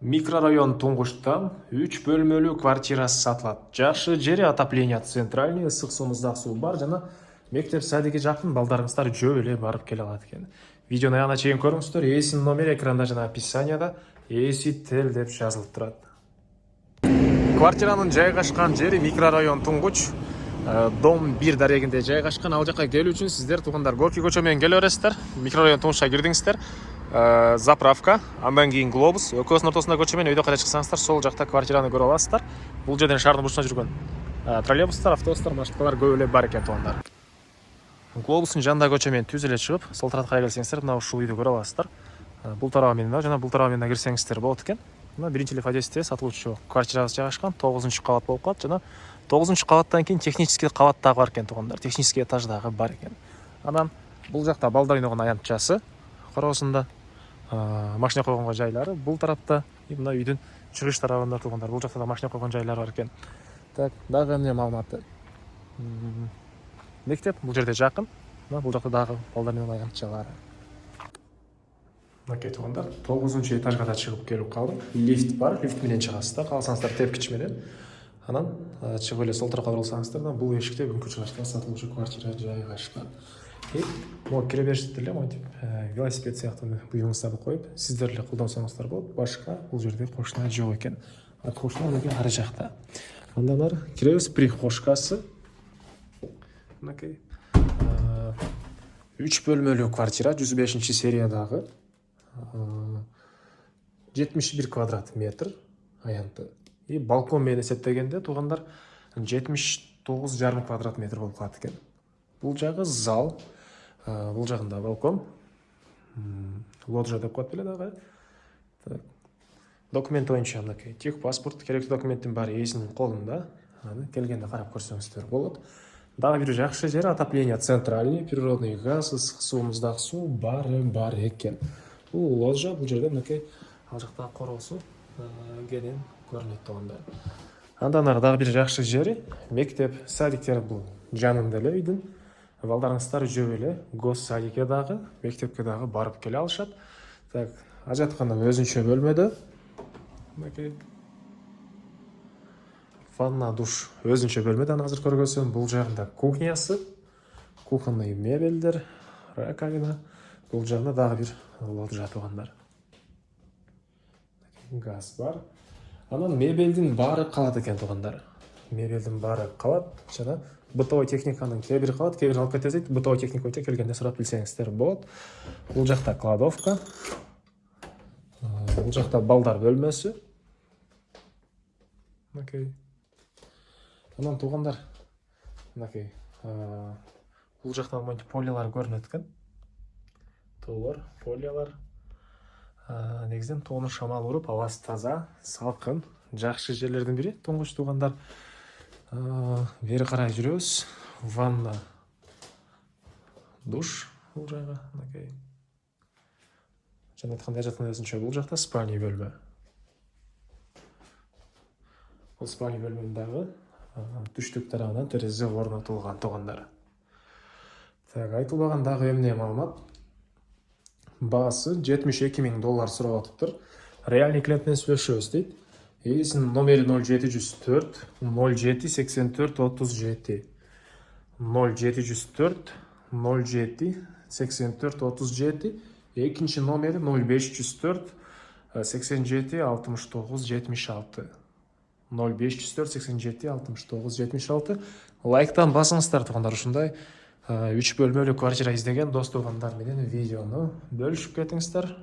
Микрорайон Туңгуштан 3 бөлмөлүү квартирасы сатылат. Жакшы жери, отопление центральный, ысык суу, муздак суу бар жана мектеп садиге жакын, балдарыңыздар жөө эле барып келе алат экен. Видеону аягына чейин көрүңүздөр. Ээсинин номери экранда жана описанияда, ээси тел деп жазылып турат. Квартиранын жайгашкан жери микрорайон Туңгуч, дом 1 дарегинде жайгашкан. Ал жака келүү үчүн сиздер туугандар Горький көчө менен келе бересиздер. Микрорайон Туңгучка кирдиңиздер. Заправка, андан кийин глобус, экөөсүнүн ортосунда көчө менен өйдө кайда чыксаңыздар, сол жакта квартираны көрө аласыздар. Бул жерден шаардын бурчуна жүргөн троллейбустар, автобустар, маршруткалар көп эле бар экен туугандар. Глобустун жанындагы көчө менен түз эле чыгып, сол тарапка карай келсеңиздер, мына ушул үйдү көрө аласыздар. Бул тарабы менен жана бул тарабы менен кирсеңиздер болот экен. Мына биринчи подъездде сатылуучу квартирабыз жайгашкан, 9-кабат болуп калат жана 9-кабаттан кийин технический кабат дагы бар экен туугандар. Технический этаж дагы бар экен. Анан бул жакта балдар ойногон аянтчасы, короосунда машина койгонго жайлары, бул тарапта мына үйдүн чыгыш тарабында туугандар. Бул жакта да машина койгон жайлар бар экен. Так, дагы эмне маалыматы? Мектеп бул жерде жакын. Мына бул жакта дагы балдар менен аянтчалары. Мынакей туугандар, 9-этажга да чыгып келип калдык. Лифт бар, лифт менен чыгасыздар. Кааласаңыздар тепкич менен. Анан чыгып эле сол тарапка бурулсаңыздар, бул эшикте бүгүнкү чыгышта сатылуучу квартира жайгашкан. Могу кире беришиптир эле, монтип велосипед сыяктуу буюмуңуздарды коюп, сиздер эле колдонсоңуздар болот. Башка бул жерде кошуна жок экен. Кошуна мынакей ары жакта. Андан ары киребиз, прихожкасы. Мынакей 3 бөлмөлүү квартира, 105-сериядагы. 71 квадрат метр аянты. И балкон менен эсептегенде туугандар 79,5 квадрат метр болуп калат экен. Бул жагы зал, бул жагында балкон. Лоджия деп коет беле дагы. Документ боюнча мынакей техпаспорт, керектүү документтин баары ээсинин колунда. Аны келгенде карап көрсөңүздөр болот. Дагы бир жакшы жери, отопление центральный, природный газ, ысык суу, муздак суу баары бар экен. Бул лоджия, бул жерде мынакей ал жакта короосу кенен көрүнөт туугандар. Андан ары дагы бир жакшы жери, мектеп, садиктер бул жанында эле үйдүн. Балдарыңыздар жөө эле гос садикке дагы, мектепке дагы барып келе алышат. Так, ажаткана өзүнчө бөлмөдө. Мынакей ванна, душ өзүнчө бөлмөдө, аны азыр көргөзөм. Бул жагында кухнясы, кухонный мебелдер, раковина. Бул жагында дагы бир лоджия туугандар. Газ бар. Анан мебелдин баары калат экен туугандар. Мебелдин баары калат жана бытовой техниканын кээ бири калат, кээ бири алып кетебиз дейт. Бытовой техника боюнча келгенде сурап билсеңиздер болот. Бул жакта кладовка. Бул жакта балдар бөлмөсү. Мынакей. Анан туугандар, мынакей бул жактан монтип полиялар көрүнөт экен. Тоолор, полиялар. Негизинен тоону шамал уруп, абасы таза, салкын, жакшы жерлердин бири. Туңгуч туугандар. Бери карай жүрөбүз. Ванна, душ бул жайга, мынакей. Жана айткандай жаткан өзүнчө бул жакта спальный бөлмө. Бул спальный бөлмөнүн дагы түштүк тарабынан терезе орнотулган туугандар. Так, айтылбаган дагы эмне маалымат? Баасы $72,000 сурап атыптыр. Реальный клиент менен сүйлөшөбүз дейт. Ээсинин номери 0704 07 84 37. 0704 07 84 37. Экинчи номери 0504 87 69 76. 0504 87 69 76. Лайктан басыңыздар туугандар, ушундай 3 бөлмөлүү квартира издеген дос туугандар менен видеону бөлүшүп кетиңиздер.